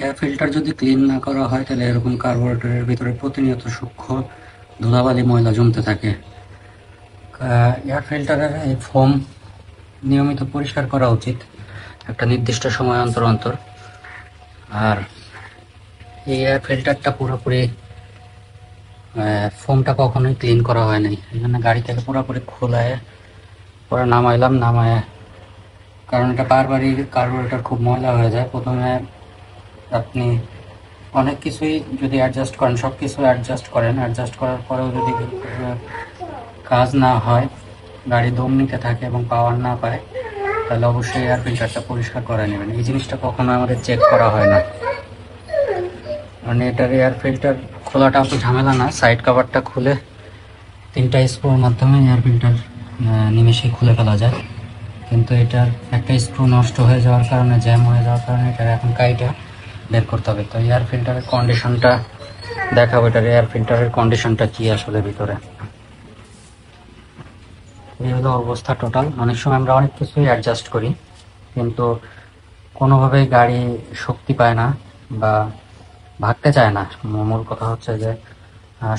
Air filter যদি clean না করা হয় তাহলে এরকম কার্বোরেটরের ভিতরে প্রতিনিয়ত সূক্ষ্ম ধুলাবালি ময়লা জমতে থাকে। এয়ার ফিল্টারের এই ফোম নিয়মিত পরিষ্কার করা উচিত একটা নির্দিষ্ট সময় অন্তর অন্তর। আর এই এয়ার ফিল্টারটা পুরোপুরি ফোমটা কখনোই ক্লিন করা হয় নাই, এই জন্য গাড়ি থেকে পুরোপুরি খোলায় পরে নামাইলাম। নামায়, কারণ এটা বারবারই কার্বোরেটর খুব ময়লা হয়ে যায়। প্রথমে আপনি অনেক কিছুই যদি অ্যাডজাস্ট করেন, সব কিছু অ্যাডজাস্ট করেন, অ্যাডজাস্ট করার পরেও যদি কাজ না হয়, গাড়ি দম নিতে থাকে এবং পাওয়ার না পায়, তাহলে অবশ্যই এয়ার ফিল্টারটা পরিষ্কার করে নেবেন। এই জিনিসটা কখনো আমাদের চেক করা হয় না। মানে এটার এয়ার ফিল্টার খোলাটা অত ঝামেলা না, সাইড কভারটা খুলে 3টা স্ক্রুর মাধ্যমে এয়ার ফিল্টার নিমেষেই খুলে ফেলা যায়। কিন্তু এটার একটা স্ক্রু নষ্ট হয়ে যাওয়ার কারণে, জ্যাম হয়ে যাওয়ার কারণে এটার এখন কাইটা বের করতে হবে। তো এয়ার ফিল্টারের কন্ডিশনটা দেখাবো, এটার এয়ার ফিল্টারের কন্ডিশনটা কি আসলে ভিতরে। এই হলো অবস্থা টোটাল। অনেক সময় আমরা অনেক কিছুই অ্যাডজাস্ট করি, কিন্তু কোনোভাবেই গাড়ি শক্তি পায় না বা ভাগতে চায় না। মূল কথা হচ্ছে যে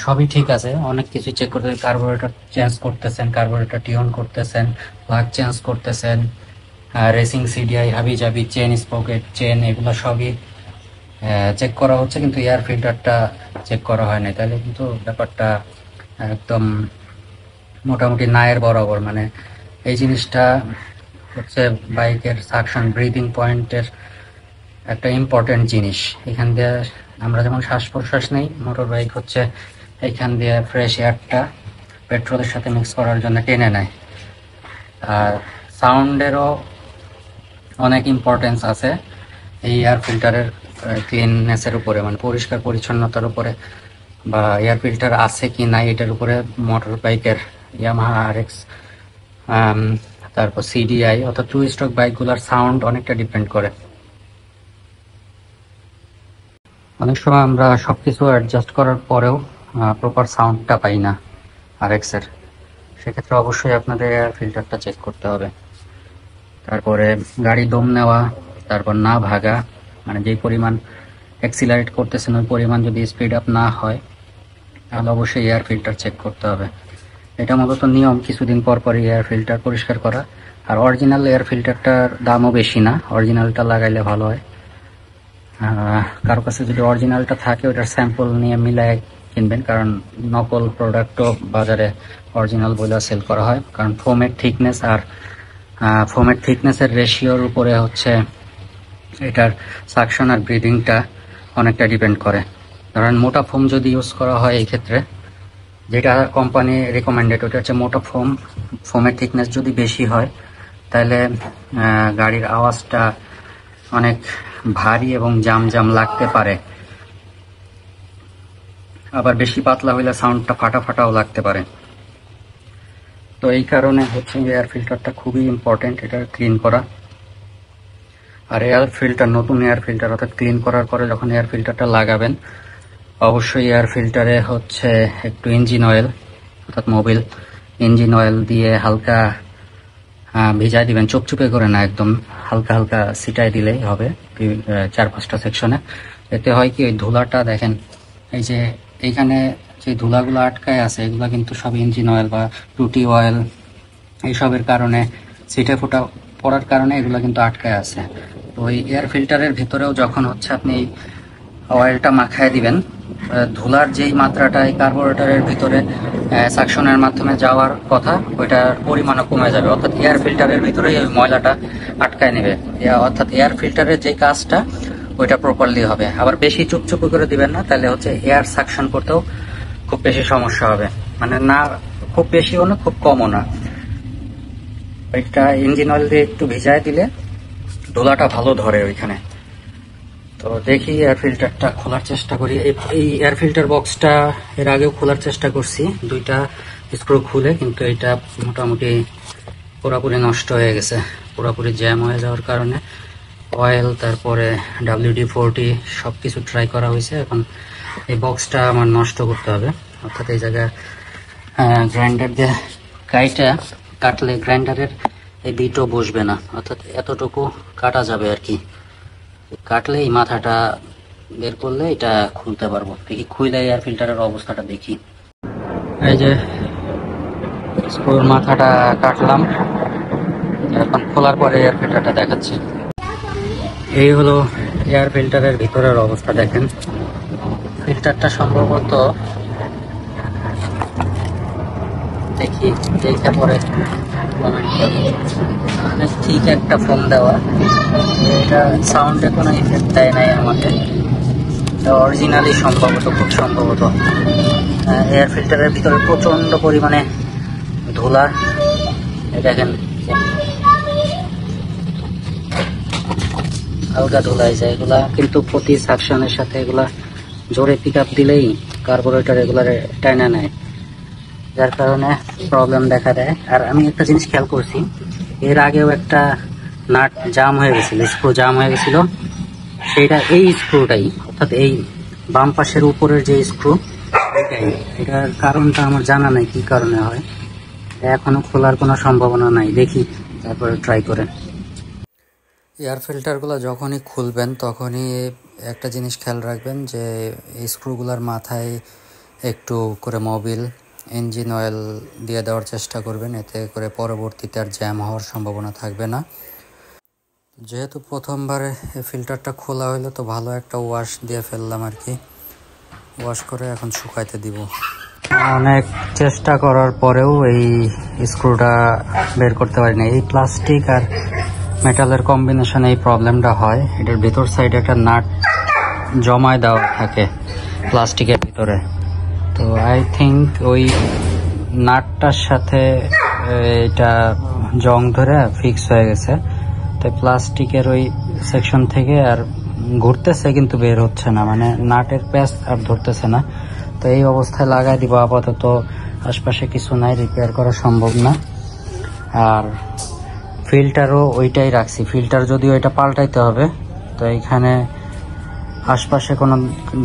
সবই ঠিক আছে, অনেক কিছু চেক করতে, কার্বোরেটর চেঞ্জ করতেছেন, কার্বোরেটর টিউন করতেছেন, প্লাগ চেঞ্জ করতেছেন, রেসিং সিডিআই হাবি জাবি চেন স্পকেট চেন এগুলো সবই চেক করা হচ্ছে, কিন্তু এয়ার ফিল্টারটা চেক করা হয় না। তাহলে কিন্তু ব্যাপারটা একদম মোটামুটি নায়ের বরাবর। মানে এই জিনিসটা হচ্ছে বাইকের সাকশন ব্রিদিং পয়েন্টের একটা ইম্পর্টেন্ট জিনিস। এখান দিয়ে আমরা যেমন শ্বাস প্রশ্বাস নেই, মোটর বাইক হচ্ছে এইখান দিয়ে ফ্রেশ এয়ারটা পেট্রোলের সাথে মিক্স করার জন্য টেনে নেয়। আর সাউন্ডেরও অনেক ইম্পর্টেন্স আছে এই এয়ার ফিল্টারের ক্লিননেসের উপরে, মানে পরিষ্কার পরিচ্ছন্নতার উপরে, বা এয়ার ফিল্টার আছে কি নাই এটার উপরে মোটর বাইকের ইয়ামাহা আরএক্স, তারপর সিডিআই অর্থাৎ 2 স্ট্রোক বাইকগুলোর সাউন্ড অনেকটা ডিপেন্ড করে। অনেক সময় আমরা সবকিছু অ্যাডজাস্ট করার পরেও প্রপার সাউন্ডটা পাই না আরএক্স এর। সেক্ষেত্রে অবশ্যই আপনাদের এয়ার ফিল্টারটা চেক করতে হবে। তারপরে গাড়ি দম নেওয়া, তারপর না ভাগা, মানে যেই পরিমাণ অ্যাক্সিলারেট করতেছেন ওই পরিমাণ যদি স্পিড আপ না হয়, তাহলে অবশ্যই এয়ার ফিল্টার চেক করতে হবে। এটা মূলত নিয়ম, কিছুদিন পর পর এয়ার ফিল্টার পরিষ্কার করা। আর অরিজিনাল এয়ার ফিল্টারটার দামও বেশি না, অরিজিনালটা লাগাইলে ভালো হয়। কারো কাছে যদি অরিজিনালটা থাকে ওটার স্যাম্পল নিয়ে মিলায় কিনবেন, কারণ নকল প্রোডাক্টও বাজারে অরিজিনাল বলে সেল করা হয়। কারণ ফোমের থিকনেস আর ফোমের থিকনেসের রেশিওর উপরে হচ্ছে এটার সাকশন আর ব্রিদিংটা অনেকটা ডিপেন্ড করে। ধরেন মোটা ফোম যদি ইউজ করা হয়, এই ক্ষেত্রে যেটা কোম্পানি রেকমেন্ডেড ওটা হচ্ছে মোটা ফোম। ফোমের থিকনেস যদি বেশি হয় তাহলে গাড়ির আওয়াজটা অনেক ভারী এবং জাম জাম লাগতে পারে। আবার বেশি পাতলা হইলে সাউন্ডটা ফাটা ফাটাও লাগতে পারে। তো এই কারণে হচ্ছে এয়ার ফিল্টারটা খুবই ইম্পর্টেন্ট, এটা ক্লিন করা। আর এয়ার ফিল্টার, নতুন এয়ার ফিল্টার অর্থাৎ ক্লিন করার পরে যখন এয়ার ফিল্টারটা লাগাবেন, অবশ্যই এয়ার ফিল্টারে হচ্ছে একটু ইঞ্জিন অয়েল অর্থাৎ মোবিল ইঞ্জিন অয়েল দিয়ে হালকা ভিজাই দিবেন, চুপচুপে করে না, একদম হালকা হালকা ছিটাই দিলেই হবে 4-5টা সেকশনে। এতে হয় কি, ওই ধুলাটা দেখেন, এই যে এইখানে যে ধুলাগুলো আটকায় আছে এগুলো কিন্তু সব ইঞ্জিন অয়েল বা টুটি অয়েল এইসবের কারণে, ছিটে ফোটা পড়ার কারণে এগুলো কিন্তু আটকায় আছে। তো ওই এয়ার ফিল্টারের ভিতরেও যখন হচ্ছে আপনি অয়েলটা মাখায় দিবেন, ধুলার যেই মাত্রাটা এই কার্বোরেটরের ভিতরে সাকশনের মাধ্যমে যাওয়ার কথা, ওইটার পরিমাণও কমে যাবে। অর্থাৎ এয়ার ফিল্টারের ভিতরেই ওই ময়লাটা আটকায় নেবে। অর্থাৎ এয়ার ফিল্টারের যে কাজটা ওইটা প্রপারলি হবে। আবার বেশি চুপচুপু করে দিবেন না, তাহলে হচ্ছে এয়ার সাকশন করতেও খুব বেশি সমস্যা হবে। মানে না খুব বেশিও না, খুব কমও না। ওইটা ইঞ্জিন অয়েল দিয়ে একটু ভিজায় দিলে ধুলাটা ভালো ধরে ওইখানে। তো দেখি এয়ার ফিল্টারটা খোলার চেষ্টা করি। এই এয়ার ফিল্টার বক্সটা এর আগেও খোলার চেষ্টা করছি 2টা স্ক্রু খুলে, কিন্তু এটা মোটামুটি পুরোপুরি নষ্ট হয়ে গেছে। পুরোপুরি জ্যাম হয়ে যাওয়ার কারণে অয়েল, তারপরে WD-40 সব কিছু ট্রাই করা হয়েছে। এখন এই বক্সটা আমার নষ্ট করতে হবে। অর্থাৎ এই জায়গায় গ্রাইন্ডার দিয়ে কাটলে গ্রাইন্ডারের এই বিটও বসবে না, অর্থাৎ এতটুকু কাটা যাবে আর কি। কাটলে এই মাথাটা বের করলে এটা খুলতে পারবো। দেখি খুলে এয়ার ফিল্টারের অবস্থাটা দেখি। এই যে স্ক্রুর মাথাটা কাটলাম, এখন খোলার পরে এয়ার ফিল্টারটা দেখাচ্ছি। এই হলো এয়ার ফিল্টারের ভিতরের অবস্থা। দেখেন ফিল্টারটা সম্ভবত, দেখি দেখে পরে মানে ঠিক একটা ফোন দেওয়া, এটা সাউন্ডে কোনো ইফেক্ট দেয় নাই আমাকে, অরিজিনালি সম্ভবত, খুব সম্ভবত। এয়ার ফিল্টারের ভিতরে প্রচন্ড পরিমাণে ধুলা, দেখেন হালকা ধুলা যায়। এগুলা কিন্তু প্রতি সাকশনের সাথে এগুলা জোরে পিক আপ দিলেই কার্বোরেটর এগুলার টাইনা নেয়, যার কারণে প্রবলেম দেখা দেয়। আর আমি একটা জিনিস খেয়াল করছি, এর আগেও একটা নাট জাম হয়ে গেছিল, স্ক্রু জাম হয়ে গেছিল, সেইটা এই স্ক্রুটাই, অর্থাৎ এই বাম পাশের উপরের যে স্ক্রু, এটাই। এটার কারণটা আমার জানা নাই কি কারণে হয়, এখনো খোলার কোনো সম্ভাবনা নাই, দেখি তারপরে ট্রাই করে। এয়ার ফিল্টারগুলো যখনই খুলবেন তখনই একটা জিনিস খেয়াল রাখবেন যে এই স্ক্রুগুলোর মাথায় একটু করে মোবিল, ইঞ্জিন অয়েল দিয়ে দেওয়ার চেষ্টা করবেন, এতে করে পরবর্তীতে আর জ্যাম হওয়ার সম্ভাবনা থাকবে না। যেহেতু প্রথমবারে ফিল্টারটা খোলা হলো, তো ভালো একটা ওয়াশ দিয়ে ফেললাম আর কি। ওয়াশ করে এখন শুকাইতে দিব। অনেক চেষ্টা করার পরেও এই স্ক্রুটা বের করতে পারি না। এই প্লাস্টিক আর মেটালের কম্বিনেশনে এই প্রবলেমটা হয়। এটার ভেতর সাইডে একটা নাট জমায় দেওয়া থাকে প্লাস্টিকের ভিতরে, তো আই থিঙ্ক ওই নাটটার সাথে এটা জং ধরে ফিক্স হয়ে গেছে। তো প্লাস্টিকের ওই সেকশন থেকে আর ঘুরতেছে কিন্তু বের হচ্ছে না, মানে নাটের প্যাচ আর ধরতেছে না। তো এই অবস্থায় লাগাই দিব আপাতত, আশপাশে কিছু নাই, রিপেয়ার করা সম্ভব না। আর ফিল্টারও ওইটাই রাখছি, ফিল্টার যদিও এটা পাল্টাইতে হবে, তো এইখানে আশপাশে কোনো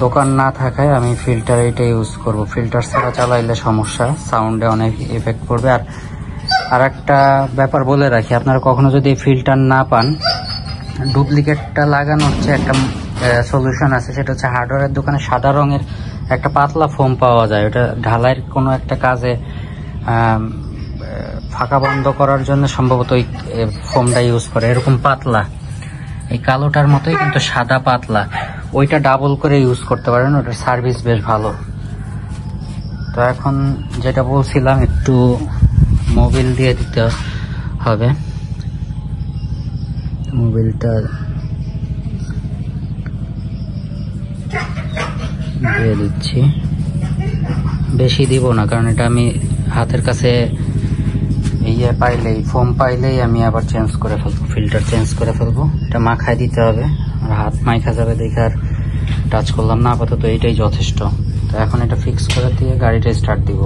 দোকান না থাকায় আমি ফিল্টার এইটা ইউজ করব। ফিল্টার ছাড়া চালাইলে সমস্যা, সাউন্ডে অনেক এফেক্ট পড়বে। আর একটা ব্যাপার বলে রাখি, আপনারা কখনো যদি ফিল্টার না পান, ডুপ্লিকেটটা লাগানোর হচ্ছে একটা সলিউশন আছে, সেটা হচ্ছে হার্ডওয়্যারের দোকানে সাদা রঙের একটা পাতলা ফোম পাওয়া যায়। ওটা ঢালাইয়ের কোনো একটা কাজে ফাঁকা বন্ধ করার জন্য সম্ভবত ওই ফোমটা ইউজ করে, এরকম পাতলা, এই কালোটার মতোই কিন্তু সাদা পাতলা, ওইটা ডাবল করে ইউজ করতে পারেন, ওটার সার্ভিস বেশ ভালো। তো এখন যেটা বলছিলাম, একটু মোবিল দিয়ে দিতে হবে, মোবিলটা দিয়ে দিচ্ছি, বেশি দিব না, কারণ এটা আমি হাতের কাছে ফোম পাইলেই আমি আবার চেঞ্জ করে ফেলবো, ফিল্টার চেঞ্জ করে ফেলবো। এটা মাখায় দিতে হবে, আর হাত মাইখা যাবে দেখে আর টাচ করলাম না, আপাতত এইটাই যথেষ্ট। তো এখন এটা ফিক্স করে দিয়ে গাড়িটা স্টার্ট দিব।